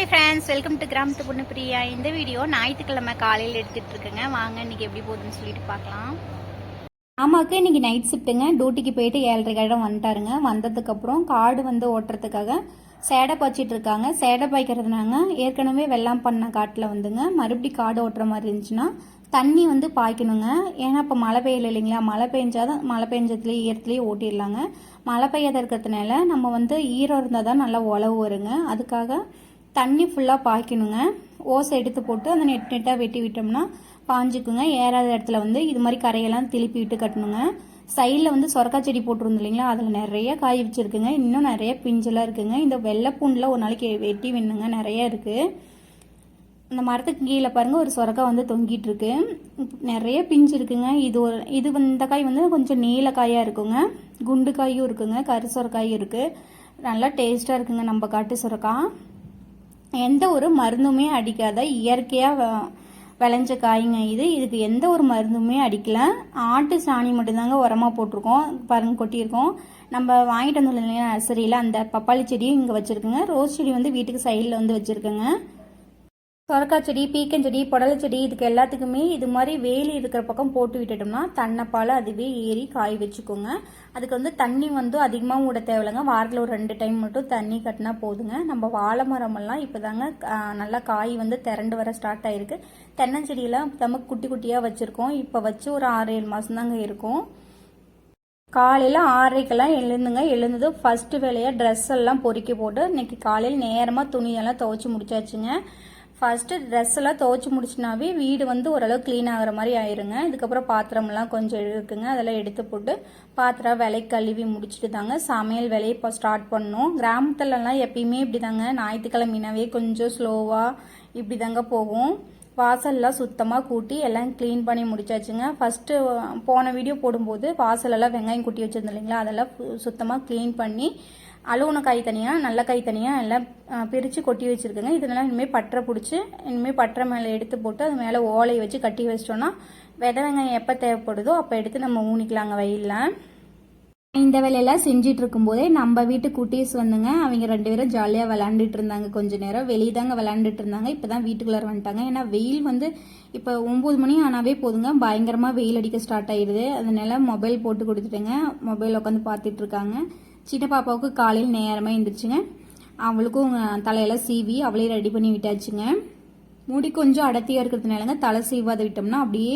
Hi friends, welcome to கிராமத்து பொண்ணு பிரியா. இந்த வீடியோ ஞாயிற்றுக்கிழமை காலையில் எடுத்துகிட்டு இருக்கேங்க. வாங்க இன்னைக்கு எப்படி போகுதுன்னு சொல்லிட்டு பார்க்கலாம். ஆமாக்கு இன்னைக்கு நைட் ஷிஃப்ட்டுங்க. டியூட்டிக்கு போயிட்டு 7:30 வந்துட்டாருங்க. வந்ததுக்கப்புறம் காடு ஓட்டுறதுக்காக சேடை பாய்ச்சிட்டு இருக்காங்க. சேடை பாய்க்கிறதுனாங்க ஏற்கனவே வெள்ளாம் பண்ண காட்டில் மறுபடியும் காடு ஓட்டுற மாதிரி இருந்துச்சுன்னா தண்ணி பாய்க்கணுங்க. ஏன்னா இப்போ மழை பெய்யல இல்லைங்களா, மழை பெஞ்சாதான் மழை பெஞ்சதுலேயே ஈரத்துலேயே ஓட்டிடலாங்க. மழை பெய்யாத இருக்கிறதுனால நம்ம ஈரம் இருந்தால் தான் நல்லா உழவு வருங்க. அதுக்காக தண்ணி ஃபுல்லாக பாய்க்கணுங்க. ஓசை எடுத்து போட்டு அந்த நெட்டாக வெட்டி விட்டோம்னா பாஞ்சுக்குங்க. ஏறாத இடத்துல இது மாதிரி கரையெல்லாம் திருப்பி விட்டு கட்டணுங்க. சைடில் சொரக்காய் செடி போட்டிருந்தோம் இல்லைங்களா, அதில் நிறைய காய் வச்சுருக்குங்க. இன்னும் நிறைய பிஞ்செல்லாம் இருக்குங்க. இந்த வெள்ளைப்பூண்டில் ஒரு நாளைக்கு வெட்டி வேணுங்க, நிறைய இருக்குது. அந்த மரத்துக்கு கீழே பாருங்கள் ஒரு சொரக்காய் தொங்கிட்டு இருக்கு. நிறைய பிஞ்சு இருக்குங்க. இந்த காய் கொஞ்சம் நீல காயாக இருக்குங்க. குண்டு காயும் இருக்குங்க, கரு சொரக்காயும் இருக்குது. நல்லா டேஸ்ட்டாக இருக்குங்க நம்ம காட்டு சொரக்காய். எந்த ஒரு மருந்துமே அடிக்காத இயற்கையாக விளைஞ்ச காய்ங்க. இதுக்கு எந்த ஒரு மருந்துமே அடிக்கல. ஆட்டு சாணி மட்டும்தாங்க உரமாக போட்டிருக்கோம். பாருங்க கொட்டியிருக்கோம். நம்ம வாங்கிட்டு வந்தோம் இல்லையா நர்சரியில், அந்த பப்பாளி செடியும் இங்கே வச்சுருக்குங்க. ரோஸ் செடி வீட்டுக்கு சைடில் வச்சுருக்குங்க. சொரக்காய் செடி, பீக்கஞ்செடி, புடலை செடி இதுக்கு எல்லாத்துக்குமே இது மாதிரி வேலி இருக்கிற பக்கம் போட்டு விட்டுட்டோம்னா தன்னைப்பால் அதுவே ஏறி காய் வச்சுக்கோங்க. அதுக்கு தண்ணி அதிகமாக விட தேவையில்லைங்க. வாரத்தில் ஒரு 2 டைம் மட்டும் தண்ணி கட்டினா போதுங்க. நம்ம வாழை மரமெல்லாம் இப்போ தாங்க நல்லா காய் திரண்டு வர ஸ்டார்ட் ஆகிருக்கு. தென்னஞ்செடியெல்லாம் நம்ம குட்டி குட்டியாக வச்சுருக்கோம். இப்போ வச்சு ஒரு 6-7 மாதம் தாங்க இருக்கும். காலையில் 6:30க்கெல்லாம் எழுந்தது ஃபஸ்ட்டு வேலையாக ட்ரெஸ் எல்லாம் பொறுக்கி போட்டு இன்னைக்கு காலையில் நேரமாக துணியெல்லாம் துவைச்சி முடிச்சாச்சுங்க. ஃபஸ்ட்டு ட்ரெஸ் எல்லாம் துவைச்சி முடிச்சுனாவே வீடு ஓரளவு க்ளீன் ஆகிற மாதிரி ஆயிருங்க. இதுக்கப்புறம் பாத்திரமெல்லாம் கொஞ்சம் இருக்குங்க, அதெல்லாம் எடுத்து போட்டு பாத்திரம் விலை கழுவி முடிச்சுட்டு தாங்க சமையல் வேலையை இப்போ ஸ்டார்ட் பண்ணோம். கிராமத்துலலாம் எப்பயுமே இப்படி தாங்க, ஞாயிற்றுக்கிழமைனாவே கொஞ்சம் ஸ்லோவாக இப்படி தாங்க போகும். வாசல்லாம் சுத்தமாக கூட்டி எல்லாம் க்ளீன் பண்ணி முடிச்சாச்சுங்க. ஃபஸ்ட்டு போன வீடியோ போடும்போது வாசலெல்லாம் வெங்காயம் கூட்டி வச்சுருந்தோம் இல்லைங்களா, அதெல்லாம் சுத்தமாக க்ளீன் பண்ணி அழுவுன காய் தனியாக நல்ல காய் தனியாக எல்லாம் பிரித்து கொட்டி வச்சுருக்குங்க. இதெல்லாம் இனிமேல் பட்டரை பிடிச்சி இனிமேல் பட்டரை மேலே எடுத்து போட்டு அது மேலே ஓலையை வச்சு கட்டி வச்சிட்டோன்னா விதை வெங்காயம் எப்போ தேவைப்படுதோ அப்போ எடுத்து நம்ம ஊனிக்கலாங்க வெயிலில். இந்த வேலையெல்லாம் செஞ்சிட்டு இருக்கும்போதே நம்ம வீட்டு குட்டீஸ் அவங்க 2 பேரும் ஜாலியாக விளாண்டுட்டு இருந்தாங்க. கொஞ்சம் நேரம் வெளியே தாங்க விளாண்டுட்டு இருந்தாங்க. இப்போ தான் வீட்டுக்குள்ளார வந்துட்டாங்க. ஏன்னா வெயில் இப்போ 9 மணி ஆனாவே போதுங்க, பயங்கரமாக வெயில் அடிக்க ஸ்டார்ட் ஆயிடுது. அதனால மொபைல் போட்டு கொடுத்துட்டுங்க மொபைல் உட்காந்து பார்த்துட்டு இருக்காங்க. சின்ன பாப்பாவுக்கு காலையில் நேரமாக எழுந்திரிச்சுங்க. அவளுக்கும் தலையெல்லாம் சீவி அவளே ரெடி பண்ணி விட்டாச்சுங்க. முடி கொஞ்சம் அடர்த்தியாக இருக்கிறதுனாலங்க தலை சீவாத விட்டோம்னா அப்படியே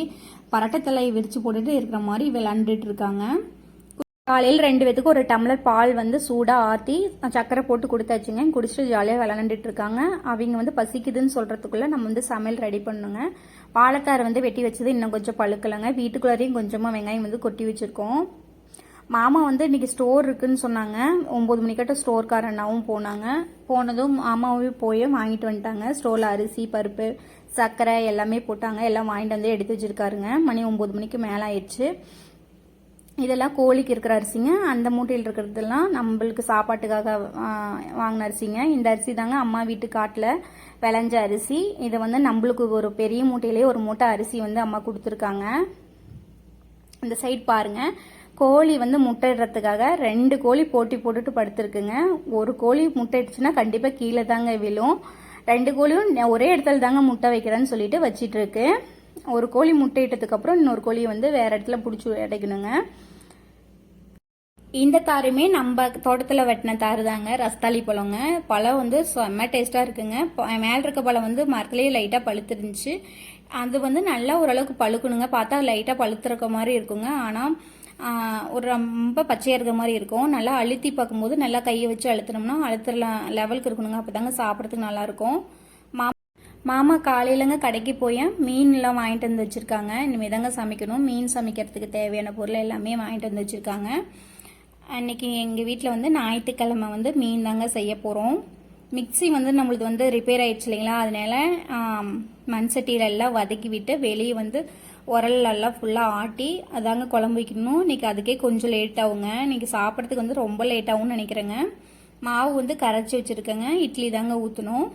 பரட்டை தலையை விரிச்சு போட்டுட்டு இருக்கிற மாதிரி விளாண்டுட்டு இருக்காங்க. காலையில் 2 பேத்துக்கு ஒரு டம்ளர் பால் சூடாக ஆற்றி சக்கரை போட்டு கொடுத்தாச்சுங்க. குடிச்சிட்டு ஜாலியாக விளாண்டுட்டு இருக்காங்க. அவங்க பசிக்குதுன்னு சொல்கிறதுக்குள்ளே நம்ம சமையல் ரெடி பண்ணுங்க. வாழைக்காரை வெட்டி வச்சது இன்னும் கொஞ்சம் பழுக்கலைங்க. வீட்டுக்குள்ளாரையும் கொஞ்சமாக வெங்காயம் கொட்டி வச்சுருக்கோம். மாமா இன்னைக்கு ஸ்டோர் இருக்குன்னு சொன்னாங்க. 9 மணிக்கிட்ட ஸ்டோர்காரண்ணாவும் போனாங்க. போனதும் மாமாவே போய் வாங்கிட்டு வந்துட்டாங்க. ஸ்டோரில் அரிசி, பருப்பு, சர்க்கரை எல்லாமே போட்டாங்க. எல்லாம் வாங்கிட்டு எடுத்து வச்சிருக்காருங்க. மணி 9 மணிக்கு மேலே ஆயிடுச்சு. இதெல்லாம் கோழிக்கு இருக்கிற அரிசிங்க. அந்த மூட்டையில் இருக்கிறதெல்லாம் நம்மளுக்கு சாப்பாட்டுக்காக வாங்கின அரிசிங்க. இந்த அரிசி தாங்க அம்மா வீட்டு காட்டில் விளைஞ்ச அரிசி. இதை நம்மளுக்கு ஒரு பெரிய மூட்டையிலேயே ஒரு மூட்டை அரிசி அம்மா கொடுத்துருக்காங்க. இந்த சைட் பாருங்க, கோழி முட்டையிடுறதுக்காக 2 கோழி போட்டி போட்டுட்டு படுத்துருக்குங்க. ஒரு கோழி முட்டைடுச்சுன்னா கண்டிப்பாக கீழே தாங்க விழும். 2 கோழியும் ஒரே இடத்துல தாங்க முட்டை வைக்கிறேன்னு சொல்லிட்டு வச்சிட்டு இருக்கு. ஒரு கோழி முட்டையிட்டதுக்கு அப்புறம் இன்னொரு கோழியை வேற இடத்துல பிடிச்சி அடைக்கணுங்க. இந்த தாருமே நம்ம தோட்டத்தில் வெட்டின தாரு தாங்க, ரஸ்தாளி பழங்க. பழம் செம்ம டேஸ்ட்டாக இருக்குங்க. மேலே இருக்க பழம் மரத்துலேயே லைட்டாக பழுத்துருந்துச்சு. அது நல்லா ஓரளவுக்கு பழுக்கணுங்க. பார்த்தா லைட்டாக பழுத்துருக்க மாதிரி இருக்குங்க. ஆனால் ஒரு ரொம்ப பச்சையாக இருக்கிற மாதிரி இருக்கும். நல்லா அழுத்தி பார்க்கும்போது நல்லா கையை வச்சு அழுத்தினோம்னா அழுத்துறலாம் லெவலுக்கு இருக்கணுங்க. அப்போ தாங்க சாப்பிட்றதுக்கு நல்லாயிருக்கும். மாமா காலையிலங்க கடைக்கு போய் மீன்லாம் வாங்கிட்டு வந்து வச்சுருக்காங்க. இனிமேல் தாங்க சமைக்கணும். மீன் சமைக்கிறதுக்கு தேவையான பொருள் எல்லாமே வாங்கிட்டு வந்து வச்சுருக்காங்க. அன்றைக்கி எங்கள் வீட்டில் ஞாயிற்றுக்கிழமை மீன் தாங்க செய்ய போகிறோம். மிக்சி நம்மளுக்கு ரிப்பேர் ஆயிடுச்சு இல்லைங்களா, அதனால மண் சட்டியில் எல்லாம் வதக்கி விட்டு வெளியே உரலெல்லாம் ஃபுல்லாக ஆட்டி அதாங்க குழம்பு வைக்கணும். இன்றைக்கி அதுக்கே கொஞ்சம் லேட் ஆகுங்க. இன்றைக்கி சாப்பிட்றதுக்கு ரொம்ப லேட் ஆகும்னு நினைக்கிறேங்க. மாவு கரைச்சி வச்சுருக்கேங்க. இட்லி தாங்க ஊற்றணும்.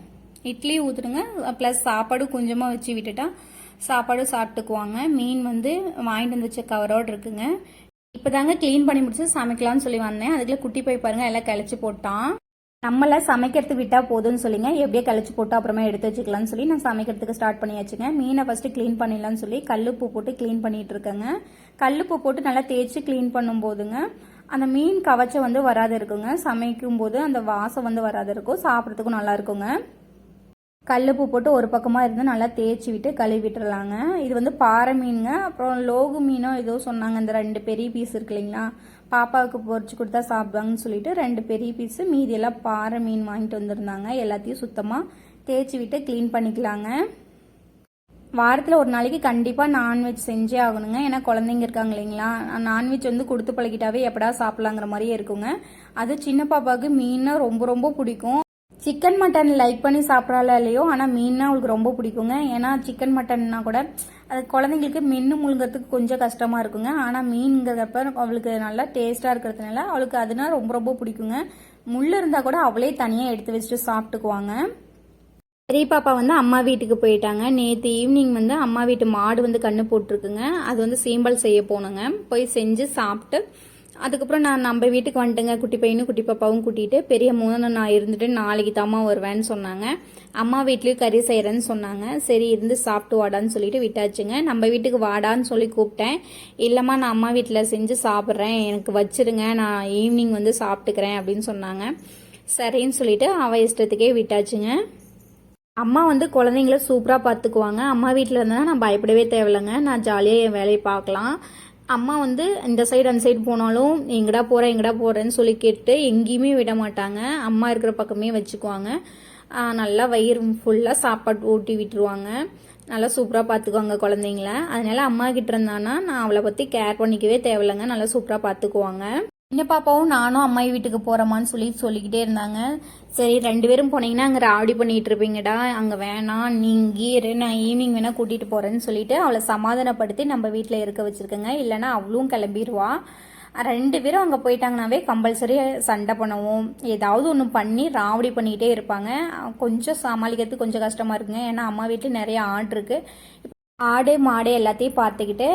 இட்லி ஊற்றுடுங்க, ப்ளஸ் சாப்பாடு கொஞ்சமாக வச்சு விட்டுட்டா சாப்பாடு சாப்பிட்டுக்குவாங்க. மீன் வாங்கிட்டு வந்து வச்ச கவரோடு இருக்குங்க. இப்போ தாங்க க்ளீன் பண்ணி முடிச்சு சமைக்கலாம்னு சொல்லி வந்தேன். அதுக்குள்ளே குட்டி போய் பாருங்கள் எல்லாம் கிளச்சி போட்டான். நம்மள சமைக்கிறதுக்கு விட்டால் போதும்னு சொல்லிங்க எப்படியே கழிச்சு போட்டு அப்புறமா எடுத்து வச்சுக்கலாம்னு சொல்லி நான் சமைக்கிறதுக்கு ஸ்டார்ட் பண்ணியாச்சுங்க. மீனை ஃபஸ்ட்டு க்ளீன் பண்ணிடலாம்னு சொல்லி கல்லுப்பு போட்டு க்ளீன் பண்ணிட்டு இருக்கேங்க. கல்லுப்பு போட்டு நல்லா தேய்ச்சி க்ளீன் பண்ணும்போதுங்க அந்த மீன் கவச்சம் வந்து வராது இருக்குங்க. சமைக்கும் போது அந்த வாசம் வந்து வராது இருக்கும், சாப்பிட்றதுக்கும் நல்லா இருக்குங்க. கல்லுப்பு போட்டு ஒரு பக்கமாக இருந்து நல்லா தேய்ச்சி விட்டு கழுவி விட்டுறலாங்க. இது வந்து பாறை மீனுங்க. அப்புறம் லோகு மீனோ ஏதோ சொன்னாங்க, இந்த 2 பெரிய பீஸ் இருக்கு இல்லைங்களா, பாப்பாவுக்கு பொரிச்சு கொடுத்தா சாப்பிடுவாங்கன்னு சொல்லிட்டு 2 பெரிய பீஸு, மீதியெல்லாம் பாறை மீன் வாங்கிட்டு வந்திருந்தாங்க. எல்லாத்தையும் சுத்தமாக தேய்ச்சி விட்டு க்ளீன் பண்ணிக்கலாங்க. வாரத்தில் ஒரு நாளைக்கு கண்டிப்பாக நான்வெஜ் செஞ்சே ஆகணுங்க. ஏன்னா குழந்தைங்க இருக்காங்க இல்லைங்களா, நான்வெஜ் வந்து கொடுத்து பழகிட்டாவே எப்படா சாப்பிட்லாங்கிற மாதிரியே இருக்குங்க. அது சின்ன பாப்பாவுக்கு மீன்னா ரொம்ப ரொம்ப பிடிக்கும். சிக்கன் மட்டன் லைக் பண்ணி சாப்பிட்றாளா இல்லையோ, ஆனால் மீன்னா அவளுக்கு ரொம்ப பிடிக்குங்க. ஏன்னா சிக்கன் மட்டன்னா கூட அது குழந்தைங்களுக்கு மென்று முழுங்கிறதுக்கு கொஞ்சம் கஷ்டமாக இருக்குங்க. ஆனால் மீன்கிறப்ப அவளுக்கு நல்லா டேஸ்ட்டாக இருக்கிறதுனால அவளுக்கு அதுனா ரொம்ப ரொம்ப பிடிக்குங்க. முள் இருந்தால் கூட அவளே தனியாக எடுத்து வச்சுட்டு சாப்பிட்டுக்குவாங்க. பெரிய பாப்பா வந்து அம்மா வீட்டுக்கு போயிட்டாங்க. நேற்று ஈவினிங் வந்து அம்மா வீட்டு மாடு வந்து கண்ணு போட்டிருக்குங்க. அது வந்து சீம்பல் செய்ய போனோங்க. போய் செஞ்சு சாப்பிட்டு அதுக்கப்புறம் நான் நம்ம வீட்டுக்கு வந்துட்டேங்க. குட்டி பையனும் குட்டி பாப்பாவும் கூட்டிகிட்டு. பெரிய மூணு நான் இருந்துட்டு நாளைக்கு தாம்மா வருவேன்னு சொன்னாங்க. அம்மா வீட்லேயும் கறி செய்கிறேன்னு சொன்னாங்க. சரி இருந்து சாப்பிட்டு வாடான்னு சொல்லிட்டு விட்டாச்சுங்க. நம்ம வீட்டுக்கு வாடான்னு சொல்லி கூப்பிட்டேன். இல்லைம்மா நான் அம்மா வீட்டில் செஞ்சு சாப்பிட்றேன், எனக்கு வச்சிருங்க, நான் ஈவினிங் வந்து சாப்பிட்டுக்கிறேன் அப்படின்னு சொன்னாங்க. சரின்னு சொல்லிட்டு அவள் இஷ்டத்துக்கே விட்டாச்சுங்க. அம்மா வந்து குழந்தைங்கள சூப்பராக பார்த்துக்குவாங்க. அம்மா வீட்டில் இருந்தால் நான் பயப்படவே தேவையில்லைங்க. நான் ஜாலியாக என் வேலையை பார்க்கலாம். அம்மா வந்து இந்த சைடு அந்த சைடு போனாலும் எங்கடா போகிறேன்னு சொல்லி கேட்டு எங்கேயுமே விட மாட்டாங்க. அம்மா இருக்கிற பக்கமே வச்சுக்குவாங்க. நல்லா வயிறு ஃபுல்லாக சாப்பாடு ஊட்டி விட்டுருவாங்க. நல்லா சூப்பராக பார்த்துக்குவாங்க குழந்தைங்கள. அதனால அம்மா கிட்ட இருந்தானா நான் அவளை பற்றி கேர் பண்ணிக்கவே தேவையில்லைங்க. நல்லா சூப்பராக பார்த்துக்குவாங்க. சின்ன பாப்பாவும் நானும் அம்மா வீட்டுக்கு போகிறோமான்னு சொல்லிக்கிட்டே இருந்தாங்க. சரி 2 பேரும் போனீங்கன்னா அங்கே ராவடி பண்ணிகிட்டு இருப்பீங்கடா, அங்கே வேணாம், நீ இங்கே இரு, நான் ஈவினிங் வேணால் கூட்டிகிட்டு போகிறேன்னு சொல்லிட்டு அவளை சமாதானப்படுத்தி நம்ம வீட்டில் இருக்க வச்சுருக்கேங்க. இல்லைன்னா அவளும் கிளம்பிடுவா. 2 பேரும் அங்கே போயிட்டாங்கனாவே கம்பல்சரி சண்டை பண்ணவும் ஏதாவது ஒன்று பண்ணி ராவடி பண்ணிக்கிட்டே இருப்பாங்க. கொஞ்சம் சமாளிக்கிறதுக்கு கொஞ்சம் கஷ்டமாக இருக்குங்க. ஏன்னா அம்மா வீட்டில் நிறைய ஆடு இருக்குது. ஆடு மாடு எல்லாத்தையும் பார்த்துக்கிட்டு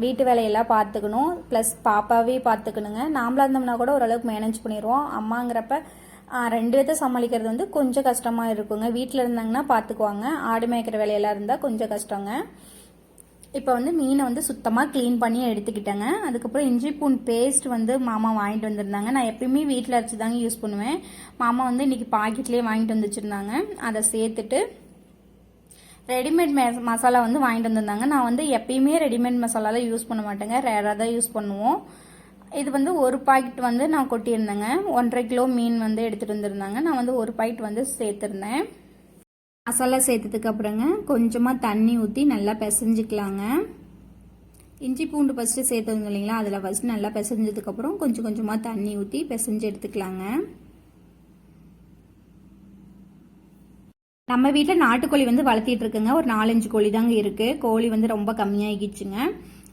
வீட்டு வேலையெல்லாம் பார்த்துக்கணும், ப்ளஸ் பாப்பாவே பார்த்துக்கணுங்க. நாமளாக இருந்தோம்னா கூட ஓரளவுக்கு மேனேஜ் பண்ணிடுவோம். அம்மாங்கிறப்ப 2 பேர்த்த சமாளிக்கிறது வந்து கொஞ்சம் கஷ்டமாக இருக்குங்க. வீட்டில் இருந்தாங்கன்னா பார்த்துக்குவாங்க. ஆடு மேய்க்கிற வேலையெல்லாம் இருந்தால் கொஞ்சம் கஷ்டங்க. இப்போ வந்து மீனை வந்து சுத்தமாக க்ளீன் பண்ணி எடுத்துக்கிட்டேங்க. அதுக்கப்புறம் இஞ்சி பூண்டு பேஸ்ட் வந்து மாமா வாங்கிட்டு வந்திருந்தாங்க. நான் எப்பயுமே வீட்டில் அரைச்சி தாங்க யூஸ் பண்ணுவேன். மாமா வந்து இன்றைக்கி பாக்கெட்லேயே வாங்கிட்டு வந்து வச்சுருந்தாங்க. அதை சேர்த்துட்டு ரெடிமேட் மசாலா வந்து வாங்கிட்டு வந்திருந்தாங்க. நான் வந்து எப்பயுமே ரெடிமேட் மசாலாலாம் யூஸ் பண்ண மாட்டேங்க, ரேராக தான் யூஸ் பண்ணுவோம். இது வந்து ஒரு பாக்கெட் வந்து நான் கொட்டியிருந்தேங்க. 1.5 கிலோ மீன் வந்து எடுத்துகிட்டு வந்திருந்தாங்க. நான் வந்து ஒரு பாக்கெட் வந்து சேர்த்துருந்தேன். மசாலா சேர்த்ததுக்கு அப்புறங்க கொஞ்சமாக தண்ணி ஊற்றி நல்லா பிசைஞ்சிக்கலாங்க. இஞ்சி பூண்டு ஃபஸ்ட்டு சேர்த்துருந்தோம் இல்லைங்களா, அதில் ஃபஸ்ட்டு நல்லா பிசைஞ்சதுக்கப்புறம் கொஞ்சம் கொஞ்சமாக தண்ணி ஊற்றி பிசைஞ்சு எடுத்துக்கலாங்க. நம்ம வீட்டில் நாட்டுக்கோழி வந்து வளர்த்திட்டு இருக்குங்க. ஒரு 4-5 கோழி தாங்க இருக்குது. கோழி வந்து ரொம்ப கம்மியாகிடுச்சுங்க.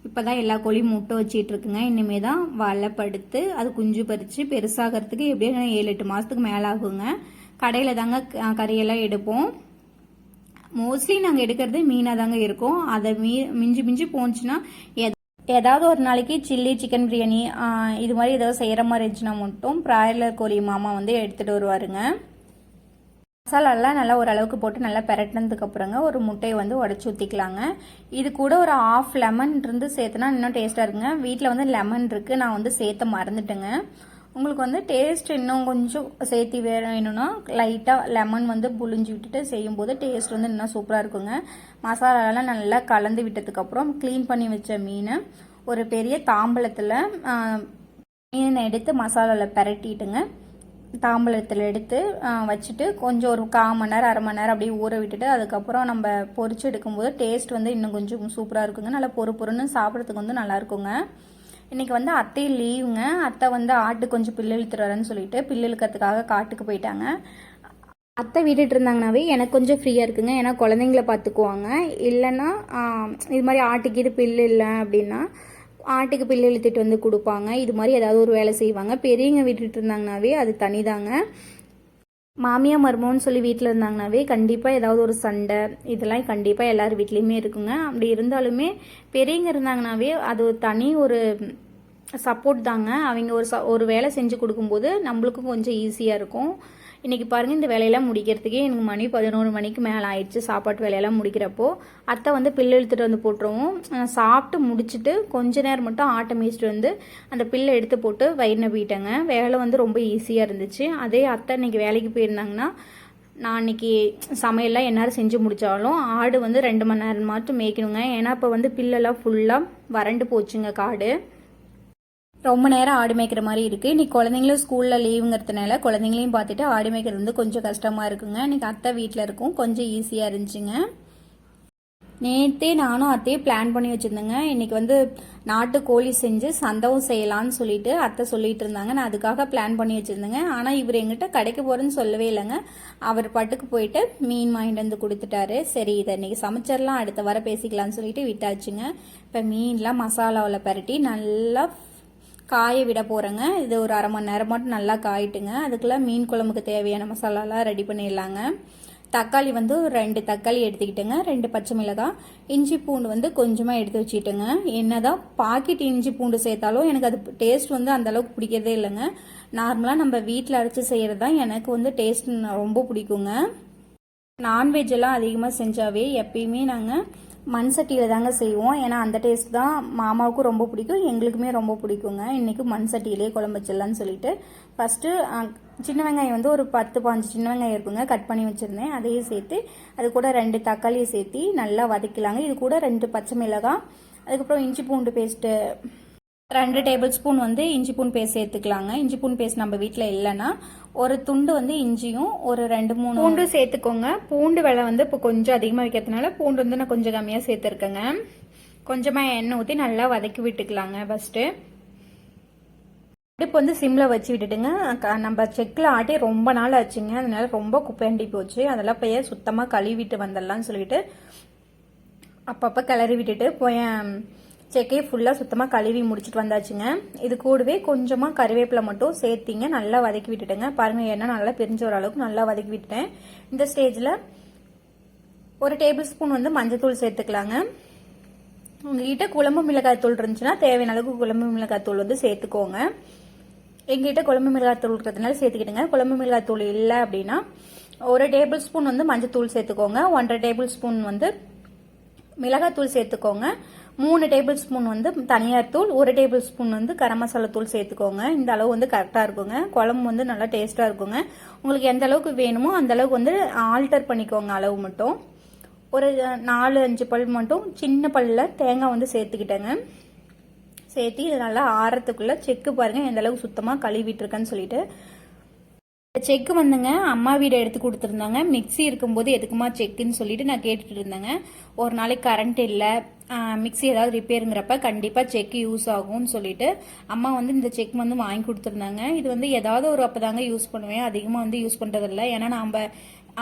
இப்போ தான் எல்லா கோழியும் முட்டை வச்சிட்டு இருக்குங்க. இனிமே தான் வளப்படுத்து அது குஞ்சு பறித்து பெருசாகிறதுக்கு எப்படியும் 7-8 மாதத்துக்கு மேலே ஆகுங்க. கடையில் தாங்க கறியெல்லாம் எடுப்போம். மோஸ்ட்லி நாங்கள் எடுக்கிறது மீனாக தாங்க இருக்கும். அதை மிஞ்சி மிஞ்சி போச்சுன்னா ஏதாவது ஒரு நாளைக்கு சில்லி சிக்கன் பிரியாணி இது மாதிரி ஏதாவது செய்கிற மாதிரி இருந்துச்சுன்னா மட்டும் பிராய்லர் கோழி மாமா வந்து எடுத்துகிட்டு வருவாருங்க. மசாலாலாம் நல்லா ஓரளவுக்கு போட்டு நல்லா பெரட்டினதுக்கு அப்புறங்க ஒரு முட்டையை வந்து உடச்சி ஊற்றிக்கலாங்க. இது கூட ஒரு 1/2 லெமன் இருந்து சேர்த்துனா இன்னும் டேஸ்ட்டாக இருக்குங்க. வீட்டில் வந்து லெமன் இருக்குது, நான் வந்து சேர்த்த மறந்துட்டேங்க. உங்களுக்கு வந்து டேஸ்ட் இன்னும் கொஞ்சம் சேர்த்து வேணும்னா லைட்டாக லெமன் வந்து புழிஞ்சு விட்டுட்டு செய்யும்போது டேஸ்ட் வந்து இன்னும் சூப்பராக இருக்குங்க. மசாலாலாம் நல்லா கலந்து விட்டதுக்கப்புறம் க்ளீன் பண்ணி வச்ச மீனை ஒரு பெரிய தாம்பலத்தில் மீனை எடுத்து மசாலாவில் பெரட்டிட்டுங்க. தாம்பலத்தில் எடுத்து வச்சுட்டு கொஞ்சம் ஒரு 1/4 மணி நேரம் 1/2 மணி நேரம் அப்படியே ஊற விட்டுட்டு அதுக்கப்புறம் நம்ம பொரிச்சு எடுக்கும்போது டேஸ்ட் வந்து இன்னும் கொஞ்சம் சூப்பராக இருக்குங்க. நல்லா பொறுன்னு சாப்பிட்றதுக்கு வந்து நல்லா இருக்குங்க. இன்றைக்கி வந்து அத்தை லீவுங்க. அத்தை வந்து ஆட்டு கொஞ்சம் பில்லு இழுத்துட்டு வரேன்னு சொல்லிட்டு பில்லு இழுக்கிறதுக்காக காட்டுக்கு போயிட்டாங்க. அத்தை விட்டுட்டு இருந்தாங்கனாவே எனக்கு கொஞ்சம் ஃப்ரீயாக இருக்குங்க. ஏன்னா குழந்தைங்கள பார்த்துக்குவாங்க. இல்லைன்னா இது மாதிரி ஆட்டுக்கு இது பில்லு இல்லை அப்படின்னா ஆட்டுக்கு பில்லு இழுத்துட்டு வந்து கொடுப்பாங்க. இது மாதிரி ஏதாவது ஒரு வேலை செய்வாங்க. பெரியவங்க விட்டுட்டு இருந்தாங்கனாவே அது தனிதாங்க. மாமியா மருமோன்னு சொல்லி வீட்டில் இருந்தாங்கனாவே கண்டிப்பாக ஏதாவது ஒரு சண்டை இதெல்லாம் கண்டிப்பாக எல்லார் வீட்லேயுமே இருக்குங்க. அப்படி இருந்தாலுமே பெரியவங்க இருந்தாங்கனாவே அது தனி ஒரு சப்போர்ட் தாங்க. அவங்க ஒரு வேலை செஞ்சு கொடுக்கும்போது நம்மளுக்கும் கொஞ்சம் ஈஸியாக இருக்கும். இன்றைக்கி பாருங்கள், இந்த வேலையெல்லாம் முடிக்கிறதுக்கே எனக்கு மணி 11 மணிக்கு மேலே ஆயிடுச்சு. சாப்பாட்டு வேலையெல்லாம் முடிக்கிறப்போ அத்தை வந்து பில்லு இழுத்துட்டு வந்து போட்டுருவோம். சாப்பிட்டு முடிச்சுட்டு கொஞ்ச நேரம் மட்டும் ஆட்டை மேய்ச்சிட்டு வந்து அந்த பில்லை எடுத்து போட்டு வயிறு நம்பிட்டேங்க. வேலை வந்து ரொம்ப ஈஸியாக இருந்துச்சு. அதே அத்தை இன்றைக்கி வேலைக்கு போயிருந்தாங்கன்னா நான் இன்றைக்கி சமையல்லாம் எந்நேரம் செஞ்சு முடித்தாலும் ஆடு வந்து 2 மணி நேரம் மட்டும் மேய்க்கணுங்க. ஏன்னா இப்போ வந்து பில்லெல்லாம் ஃபுல்லாக வறண்டு போச்சுங்க காடு. ரொம்ப நேரம் ஆடு மேய்க்கிற மாதிரி இருக்குது. இன்றைக்கி குழந்தைங்களும் ஸ்கூலில் லீவுங்கிறதுனால குழந்தைங்களையும் பார்த்துட்டு ஆடு மேய்க்கிறது வந்து கொஞ்சம் கஷ்டமாக இருக்குங்க. இன்றைக்கி அத்தை வீட்டில் இருக்கும், கொஞ்சம் ஈஸியாக இருந்துச்சுங்க. நேற்றே நானும் அத்தையும் பிளான் பண்ணி வச்சுருந்தேங்க. இன்றைக்கி வந்து நாட்டு கோழி செஞ்சு சந்தவும் செய்யலான்னு சொல்லிட்டு அத்தை சொல்லிட்டு இருந்தாங்க. நான் அதுக்காக பிளான் பண்ணி வச்சுருந்தேங்க. ஆனால் இவர் எங்கிட்ட கடைக்கு போகிறேன்னு சொல்லவே இல்லைங்க. அவர் பாட்டுக்கு போயிட்டு மீன் வாங்கிட்டு வந்து கொடுத்துட்டாரு. சரி, இதை இன்றைக்கி சமைச்சிடலாம், அடுத்த வாரம் பேசிக்கலான்னு சொல்லிட்டு விட்டாச்சுங்க. இப்போ மீன்லாம் மசாலாவில் பரட்டி நல்லா காய விட போகிறேங்க. இது ஒரு அரை மணி நேரம் மட்டும் நல்லா காயிட்டுங்க. அதுக்குள்ளே மீன் குழம்புக்கு தேவையான மசாலாலாம் ரெடி பண்ணிடலாங்க. தக்காளி வந்து 2 தக்காளி எடுத்துக்கிட்டேங்க, 2 பச்சை மிளகாய், இஞ்சி பூண்டு வந்து கொஞ்சமாக எடுத்து வச்சுக்கிட்டேங்க. என்னதான் பாக்கெட் இஞ்சி பூண்டு சேர்த்தாலும் எனக்கு அது டேஸ்ட் வந்து அந்தளவுக்கு பிடிக்கிறதே இல்லைங்க. நார்மலாக நம்ம வீட்டில் அரைச்சி செய்கிறது தான் எனக்கு வந்து டேஸ்ட் ரொம்ப பிடிக்குங்க. நான்வெஜ் எல்லாம் அதிகமாக செஞ்சாவே எப்பயுமே நாங்கள் மண் சட்டியில் தாங்க செய்வோம். ஏன்னா அந்த டேஸ்ட் தான் மாமாவுக்கும் ரொம்ப பிடிக்கும், எங்களுக்குமே ரொம்ப பிடிக்குங்க. இன்றைக்கி மண் சட்டியிலே குழம்பு வச்சிடலான்னு சொல்லிட்டு ஃபஸ்ட்டு சின்ன வெங்காயம் வந்து ஒரு 10-15 சின்ன வெங்காயம் இருக்குங்க, கட் பண்ணி வச்சுருந்தேன். அதையும் சேர்த்து அது கூட 2 தக்காளியை சேர்த்து நல்லா வதக்கலாங்க. இது கூட 2 பச்சை மிளகாய், அதுக்கப்புறம் இஞ்சி பூண்டு பேஸ்ட்டு 2 டேபிள் ஸ்பூன் வந்து இஞ்சி பூண்டு பேஸ்ட் சேர்த்துக்கலாங்க. இஞ்சி பூண்டு பேஸ்ட் நம்ம வீட்டில் இல்லைன்னா ஒரு துண்டு வந்து இஞ்சியும் ஒரு 2-3 பூண்டு சேர்த்துக்கோங்க. பூண்டு விலை வந்து இப்போ கொஞ்சம் அதிகமாக வைக்கிறதுனால பூண்டு வந்து நான் கொஞ்சம் கம்மியாக சேர்த்துருக்கேங்க. கொஞ்சமாக எண்ணெய் ஊற்றி நல்லா வதக்கி விட்டுக்கலாங்க. ஃபஸ்ட்டு அடுப்பு வந்து சிம்மில் வச்சு விட்டுட்டுங்க. நம்ம செக்கில் ஆட்டி ரொம்ப நாள் ஆச்சுங்க, அதனால ரொம்ப குப்பையண்டி போச்சு. அதெல்லாம் போய் சுத்தமாக கழுவிட்டு வந்துடலான்னு சொல்லிட்டு அப்பப்போ கிளறி விட்டுட்டு போய் செக்கையை ஃபுல்லாக சுத்தமாக கழுவி முடிச்சுட்டு வந்தாச்சுங்க. இது கூடவே கொஞ்சமாக கறிவேப்பிலை மட்டும் சேர்த்திங்க நல்லா வதக்கி விட்டுட்டுங்க. பாருங்கள், எண்ணெய் நல்லா பிரிஞ்ச ஓரளவுக்கு நல்லா வதக்கி விட்டுட்டேன். இந்த ஸ்டேஜில் ஒரு டேபிள் ஸ்பூன் வந்து மஞ்சத்தூள் சேர்த்துக்கலாங்க. உங்ககிட்ட குழம்பு மிளகாய் தூள் இருந்துச்சுன்னா தேவையான அளவுக்கு குழம்பு மிளகாய் தூள் வந்து சேர்த்துக்கோங்க. எங்ககிட்ட குழம்பு மிளகாய் தூள் இருக்கிறதுனால சேர்த்துக்கிட்டுங்க. குழம்பு மிளகாய் தூள் இல்லை அப்படின்னா ஒரு டேபிள் ஸ்பூன் வந்து மஞ்சத்தூள் சேர்த்துக்கோங்க. 1.5 டேபிள் ஸ்பூன் வந்து மிளகாத்தூள் சேர்த்துக்கோங்க. 3 டேபிள் ஸ்பூன் வந்து தனியார் தூள், 1 டேபிள் ஸ்பூன் வந்து கரம் மசாலா தூள் சேர்த்துக்கோங்க. இந்த அளவு வந்து கரெக்டாக இருக்குங்க. குழம்பு வந்து நல்லா டேஸ்ட்டாக இருக்குங்க. உங்களுக்கு எந்த அளவுக்கு வேணுமோ அந்த அளவுக்கு வந்து ஆல்டர் பண்ணிக்கோங்க அளவு மட்டும். ஒரு 4-5 பல் மட்டும் சின்ன பல்லில் தேங்காய் வந்து சேர்த்துக்கிட்டேங்க. சேர்த்து இது நல்லா ஆறத்துக்குள்ளே செக்கு பாருங்கள் எந்த அளவுக்கு சுத்தமாக கழுவிட்டுருக்கேன்னு சொல்லிட்டு. செக்கு வந்துங்க அம்மா வீடு எடுத்து கொடுத்துருந்தாங்க. மிக்சி இருக்கும்போது எதுக்குமா செக்குன்னு சொல்லிட்டு நான் கேட்டுட்டு இருந்தேங்க. ஒரு நாளைக்கு கரண்ட் இல்லை, மிக்சி ஏதாவது ரிப்பேருங்கிறப்ப கண்டிப்பாக செக்கு யூஸ் ஆகும்னு சொல்லிட்டு அம்மா வந்து இந்த செக் வந்து வாங்கி கொடுத்துருந்தாங்க. இது வந்து ஏதாவது ஒரு அப்போதாங்க யூஸ் பண்ணுவேன், அதிகமாக வந்து யூஸ் பண்ணுறதில்ல. ஏன்னா நம்ம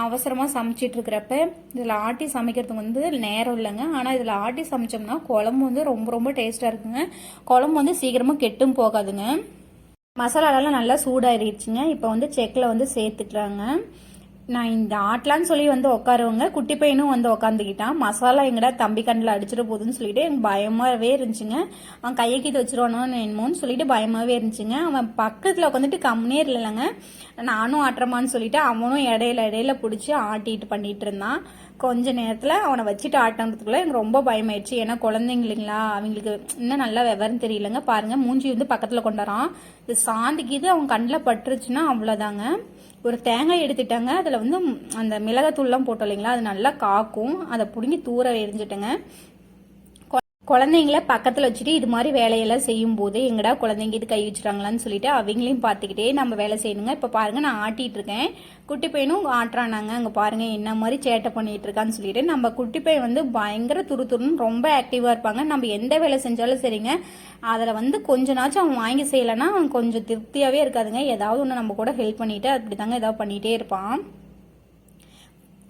அவசரமாக சமைச்சிட்டு இருக்கிறப்ப இதில் ஆட்டி சமைக்கிறதுக்கு வந்து நேரம் இல்லைங்க. ஆனால் இதில் ஆட்டி சமைச்சோம்னா குழம்பு வந்து ரொம்ப ரொம்ப டேஸ்ட்டாக இருக்குங்க. குழம்பு வந்து சீக்கிரமாக கெட்டும் போகாதுங்க. மசாலாலாம் நல்லா சூடாயிருச்சுங்க. இப்போ வந்து செக்கில் வந்து சேர்த்துக்கிறாங்க. நான் இந்த ஆட்டலான்னு சொல்லி வந்து உட்காருவங்க, குட்டி பையனும் வந்து உட்காந்துக்கிட்டான். மசாலா எங்கடா தம்பி கண்ணில் அடிச்சிட போகுதுன்னு சொல்லிட்டு எனக்கு பயமாகவே இருந்துச்சுங்க. அவன் கையை கீது வச்சிருவானோன்னு என்னமோன்னு சொல்லிட்டு பயமாகவே இருந்துச்சுங்க. அவன் பக்கத்தில் உட்காந்துட்டு கம்முனே இல்லைங்க. நானும் ஆட்டுறமான்னு சொல்லிட்டு அவனும் இடையில பிடிச்சி ஆட்டிட்டு பண்ணிட்டு இருந்தான். கொஞ்ச நேரத்தில் அவனை வச்சுட்டு ஆட்டன்றதுக்குள்ள எனக்கு ரொம்ப பயமாயிடுச்சு. ஏன்னா குழந்தைங்களா, அவங்களுக்கு இன்னும் நல்லா விவரம் தெரியலங்க. பாருங்க, மூஞ்சி வந்து பக்கத்தில் கொண்டாரான். இது சாந்திக்குது அவன் கண்ணில் பட்டுருச்சுன்னா அவ்வளோதாங்க. ஒரு தேங்காய் எடுத்துட்டாங்க, அதில் வந்து அந்த மிளகாத்தூள்லாம் போட்டோம் இல்லைங்களா, அது நல்லா காக்கும். அதை பிடுங்கி தூர எரிஞ்சிட்டேங்க. குழந்தைங்கள பக்கத்தில் வச்சுட்டு இது மாதிரி வேலையெல்லாம் செய்யும் போது எங்கடா குழந்தைங்க இது கை வச்சுட்டாங்களான்னு சொல்லிட்டு அவங்களையும் பார்த்துக்கிட்டே நம்ம வேலை செய்யணுங்க. இப்போ பாருங்க, நான் ஆட்டிட்டு இருக்கேன், குட்டி பையனும் ஆட்டுறானாங்க. அங்கே பாருங்க என்ன மாதிரி சேட்டை பண்ணிட்டு இருக்கான்னு சொல்லிட்டு. நம்ம குட்டி பையன் வந்து பயங்கர துருன்னு ரொம்ப ஆக்டிவாக இருப்பாங்க. நம்ம எந்த வேலை செஞ்சாலும் சரிங்க, அதில் வந்து கொஞ்ச நாச்சும் அவன் வாங்கி செய்யலைன்னா அவன் கொஞ்சம் திருப்தியாகவே இருக்காதுங்க. ஏதாவது ஒன்று நம்ம கூட ஹெல்ப் பண்ணிட்டு அப்படி தாங்க ஏதாவது பண்ணிகிட்டே இருப்பான்.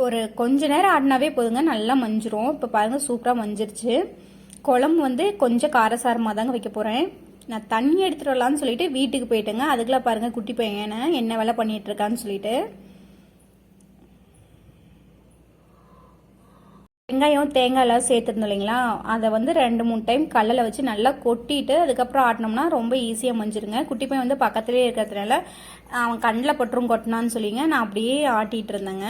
ஒரு கொஞ்ச நேரம் ஆடினாவே போதுங்க, நல்லா மஞ்சிரும். இப்போ பாருங்க, சூப்பராக மஞ்சிருச்சு. குழம்பு வந்து கொஞ்சம் காரசாரமாக தாங்க வைக்க போகிறேன். நான் தண்ணி எடுத்துகிட்டு வரலான்னு சொல்லிட்டு வீட்டுக்கு போயிட்டேங்க. அதுக்குள்ளே பாருங்கள் குட்டி பையனை என்ன வேலை பண்ணிகிட்டு இருக்கான்னு சொல்லிட்டு. வெங்காயம் தேங்காயெல்லாம் சேர்த்துருந்தோம் இல்லைங்களா, அதை வந்து 2-3 டைம் கல்லில் வச்சு நல்லா கொட்டிட்டு அதுக்கப்புறம் ஆட்டினோம்னா ரொம்ப ஈஸியாக மஞ்சிருங்க. குட்டி பையன் வந்து பக்கத்துலேயே இருக்கிறதுனால அவன் கண்ணில் பட்டுரும் கொட்டினான்னு சொல்லிங்க நான் அப்படியே ஆட்டிகிட்டு இருந்தேங்க.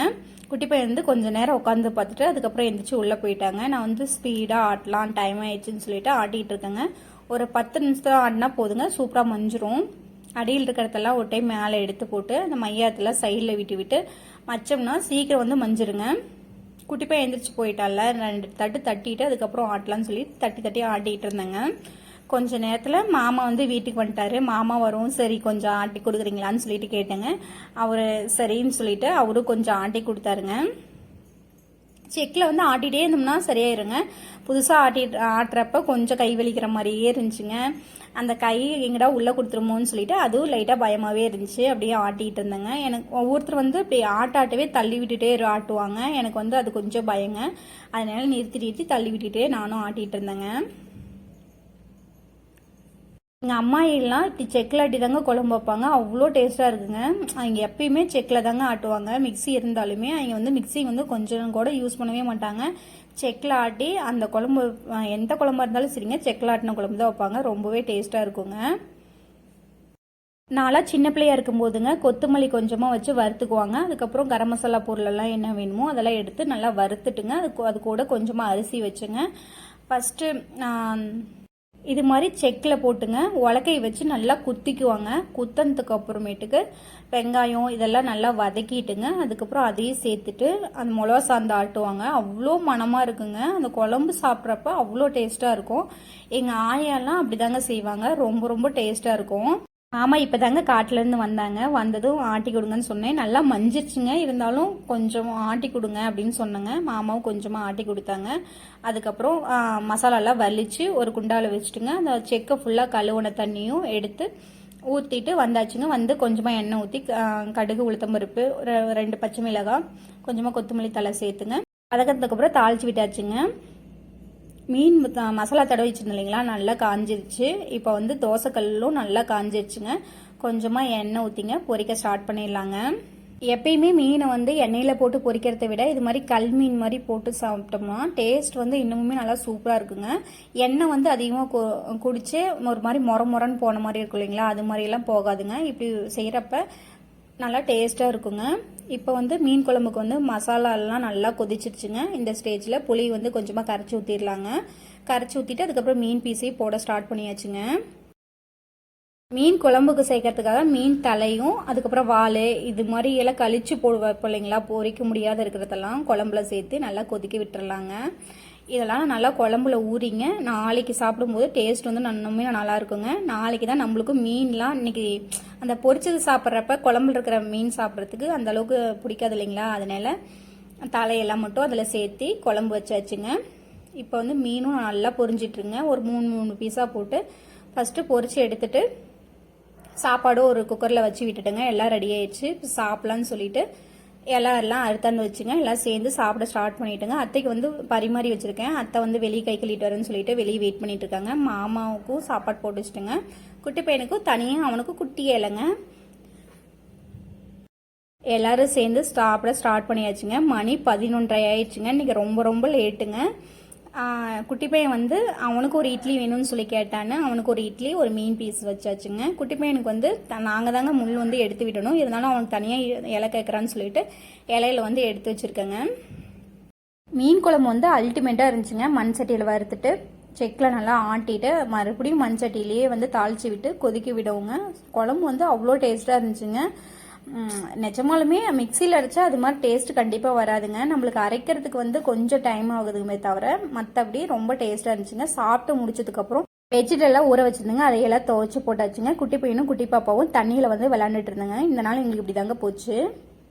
குட்டி பையன் வந்து கொஞ்சம் நேரம் உட்காந்து பார்த்துட்டு அதுக்கப்புறம் எந்திரிச்சு உள்ளே போயிட்டாங்க. நான் வந்து ஸ்பீடாக ஆட்டலாம், டைம் ஆயிடுச்சுன்னு சொல்லிட்டு ஆட்டிகிட்டு இருக்கேங்க. ஒரு 10 நிமிஷம் ஆடினா போதுங்க, சூப்பராக மஞ்சிரும். அடியில் இருக்கிறதெல்லாம் ஒரு டைம் மேலே எடுத்து போட்டு அந்த மையத்தில் சைடில் விட்டு விட்டு வச்சோம்னா சீக்கிரம் வந்து மஞ்சிருங்க. குட்டி பையன் எந்திரிச்சு போயிட்டால, 2 தட்டு தட்டிட்டு அதுக்கப்புறம் ஆட்டலான்னு சொல்லி தட்டி தட்டி ஆட்டிகிட்டு இருந்தேங்க. கொஞ்ச நேரத்தில் மாமா வந்து வீட்டுக்கு வந்துட்டாரு. மாமா வரும், சரி கொஞ்சம் ஆட்டி கொடுக்குறீங்களான்னு சொல்லிட்டு கேட்டேங்க. அவர் சரின்னு சொல்லிட்டு அவரும் கொஞ்சம் ஆட்டி கொடுத்தாருங்க. செக்கில் வந்து ஆட்டிகிட்டே இருந்தோம்னா சரியாயிருங்க. புதுசாக ஆட்டுறப்ப கொஞ்சம் கை வலிக்கிற மாதிரியே இருந்துச்சுங்க. அந்த கை எங்கடா உள்ளே கொடுத்துருமோன்னு சொல்லிட்டு அதுவும் லைட்டாக பயமாகவே இருந்துச்சு. அப்படியே ஆட்டிகிட்டு இருந்தேங்க. எனக்கு ஒவ்வொருத்தர் வந்து இப்படி ஆட்டாட்டவே தள்ளி விட்டுட்டே ஆட்டுவாங்க. எனக்கு வந்து அது கொஞ்சம் பயங்க. அதனால நிறுத்தி தள்ளி விட்டுட்டே நானும் ஆட்டிகிட்டு இருந்தேங்க. எங்கள் அம்மாயெல்லாம் இப்படி செக்கில் ஆட்டி தாங்க குழம்பு வைப்பாங்க, அவ்வளோ டேஸ்ட்டாக இருக்குங்க. அவங்க எப்பயுமே செக்கில் தாங்க ஆட்டுவாங்க. மிக்ஸி இருந்தாலுமே அவங்க வந்து மிக்ஸி வந்து கொஞ்சம் கூட யூஸ் பண்ணவே மாட்டாங்க. செக்கில் ஆட்டி அந்த குழம்பு எந்த குழம்பா இருந்தாலும் சரிங்க, செக்கில் ஆட்டின குழம்பு தான் வைப்பாங்க. ரொம்பவே டேஸ்ட்டாக இருக்குங்க. நான்லாம் சின்ன பிள்ளையா இருக்கும்போதுங்க கொத்தமல்லி கொஞ்சமாக வச்சு வறுத்துக்குவாங்க. அதுக்கப்புறம் கரம் மசாலா பொருளெல்லாம் என்ன வேணுமோ அதெல்லாம் எடுத்து நல்லா வறுத்துட்டுங்க அது கூட கொஞ்சமாக அரிசி வச்சுங்க. ஃபஸ்ட்டு இது மாதிரி செக்கில் போட்டுங்க உலக்கை வச்சு நல்லா குத்திக்குவாங்க. குத்தினதுக்கு அப்புறமேட்டுக்கு வெங்காயம் இதெல்லாம் நல்லா வதக்கிட்டுங்க அதுக்கப்புறம் அதையும் சேர்த்துட்டு அந்த மிளகா சாந்து ஆட்டுவாங்க. அவ்வளோ மணமாக இருக்குங்க. அந்த குழம்பு சாப்பிட்றப்ப அவ்வளோ டேஸ்ட்டாக இருக்கும். எங்கள் ஆயாலாம் அப்படி தாங்க செய்வாங்க. ரொம்ப ரொம்ப டேஸ்ட்டாக இருக்கும். ஆமாம், இப்போ தாங்க காட்டிலேருந்து வந்தாங்க. வந்ததும் ஆட்டி கொடுங்கன்னு சொன்னேன். நல்லா மஞ்சிருச்சுங்க. இருந்தாலும் கொஞ்சம் ஆட்டி கொடுங்க அப்படின்னு சொன்னேங்க. மாமாவும் கொஞ்சமாக ஆட்டி கொடுத்தாங்க. அதுக்கப்புறம் மசாலாலாம் வலிச்சு ஒரு குண்டாவில் வச்சுட்டுங்க அந்த செக்கை ஃபுல்லாக கழுவுன தண்ணியும் எடுத்து ஊற்றிட்டு வந்தாச்சுங்க. வந்து கொஞ்சமாக எண்ணெய் ஊற்றி கடுகு உளுத்தம்பருப்பு 2 பச்சை மிளகாய் கொஞ்சமாக கொத்தமல்லி தலை சேர்த்துங்க. அதுக்கப்புறம் தாளித்து விட்டாச்சுங்க. மீன் மசாலா தடவை வச்சுருந்தோம் இல்லைங்களா, நல்லா காஞ்சிருச்சு. இப்போ வந்து தோசைக்கல்லும் நல்லா காஞ்சிருச்சுங்க. கொஞ்சமாக எண்ணெய் ஊற்றிங்க பொரிக்க ஸ்டார்ட் பண்ணிடலாங்க. எப்பயுமே மீனை வந்து எண்ணெயில் போட்டு பொரிக்கிறத விட இது மாதிரி கல் மீன் மாதிரி போட்டு சாப்பிட்டோம்னா டேஸ்ட் வந்து இன்னுமே நல்லா சூப்பராக இருக்குங்க. எண்ணெய் வந்து அதிகமாக குடிச்சு ஒரு மாதிரி மொரன்னு போன மாதிரி இருக்கும் இல்லைங்களா, அது மாதிரியெல்லாம் போகாதுங்க. இப்படி செய்கிறப்ப நல்லா டேஸ்ட்டாக இருக்குங்க. இப்போ வந்து மீன் குழம்புக்கு வந்து மசாலாலாம் நல்லா கொதிச்சிருச்சுங்க. இந்த ஸ்டேஜில் புளி வந்து கொஞ்சமாக கரைச்சி ஊற்றிடலாங்க. கரைச்சி ஊற்றிட்டு அதுக்கப்புறம் மீன் பீஸையும் போட ஸ்டார்ட் பண்ணியாச்சுங்க. மீன் குழம்புக்கு சேர்க்கறதுக்காக மீன் தலையும் அதுக்கப்புறம் வால் இது மாதிரி எல்லாம் கழிச்சு வைப்போம் இல்லைங்களா, பொரிக்க முடியாத இருக்கிறதெல்லாம் குழம்புல சேர்த்து நல்லா கொதிக்க விட்டுறலாங்க. இதெல்லாம் நல்லா குழம்புல ஊறிங்க. நாளைக்கு சாப்பிடும்போது டேஸ்ட் வந்து இன்னுமே நல்லா இருக்குங்க. நாளைக்கு தான் நம்மளுக்கு மீன்லாம் இன்னைக்கு அந்த பொரிச்சது சாப்பிட்றப்ப குழம்புல இருக்கிற மீன் சாப்பிட்றதுக்கு அந்த அளவுக்கு பிடிக்காது இல்லைங்களா, அதனால தலையெல்லாம் மட்டும் அதில் சேர்த்து குழம்பு வச்சாச்சுங்க. இப்போ வந்து மீனும் நல்லா பொரிஞ்சிட்ருங்க. ஒரு 3 பீஸாக போட்டு ஃபஸ்ட்டு பொரிச்சு எடுத்துட்டு சாப்பாடும் ஒரு குக்கரில் வச்சு விட்டுட்டுங்க. எல்லாம் ரெடி ஆயிடுச்சு. இப்போ சாப்பிட்லான்னு சொல்லிட்டு எல்லாம் அறுத்தாந்து வச்சுங்க. எல்லாம் சேர்ந்து சாப்பிட ஸ்டார்ட் பண்ணிட்டுங்க. அத்தைக்கு வந்து பரிமாறி வச்சுருக்கேன். அத்தை வந்து வெளியே கை கழுவிட்டு வரேன்னு சொல்லிட்டு வெளியே வெயிட் பண்ணிட்டு இருக்காங்க. மாமாவுக்கும் சாப்பாடு போட்டு வச்சுட்டுங்க. குட்டி பையனுக்கும் தனியாக அவனுக்கும் குட்டி ஏலைங்க. எல்லாரும் சேர்ந்து சாப்பிட ஸ்டார்ட் பண்ணியாச்சுங்க. மணி 11:30 ஆயிடுச்சுங்க. இன்னைக்கு ரொம்ப ரொம்ப லேட்டுங்க. குட்டி பையன் வந்து அவனுக்கு ஒரு இட்லி வேணும்னு சொல்லி கேட்டான்னு அவனுக்கு ஒரு இட்லி ஒரு மீன் பீஸ் வச்சாச்சுங்க. குட்டி பையனுக்கு வந்து நாங்கள் தாங்க முள் வந்து எடுத்து விடணும். இருந்தாலும் அவனுக்கு தனியாக இலை கேட்குறான்னு சொல்லிட்டு இலையில வந்து எடுத்து வச்சுருக்கேங்க. மீன் குழம்பு வந்து அல்டிமேட்டாக இருந்துச்சுங்க. மண் சட்டியில் வறுத்துட்டு செக்கில் நல்லா ஆட்டிட்டு மறுபடியும் மண் சட்டியிலேயே வந்து தாளித்து விட்டு கொதிக்க விடவுங்க. குழம்பு வந்து அவ்வளோ டேஸ்ட்டாக இருந்துச்சுங்க. நிஜமாலுமே மிக்சியில் அரைச்சா அது மாதிரி டேஸ்ட் கண்டிப்பாக வராதுங்க. நம்மளுக்கு அரைக்கிறதுக்கு வந்து கொஞ்சம் டைம் ஆகுதுமே தவிர மற்றபடி ரொம்ப டேஸ்ட்டாக இருந்துச்சுங்க. சாப்பிட்டு முடிச்சதுக்கப்புறம் வெஜிடெல்லாம் ஊற வச்சுருந்துங்க. அதையெல்லாம் துவைச்சி போட்டாச்சுங்க. குட்டி பையனும் குட்டி பாப்பாவும் தண்ணியில் வந்து விளாண்டுட்டு இருந்தாங்க. இந்த நாள் எங்களுக்கு இப்படி தாங்க போச்சு.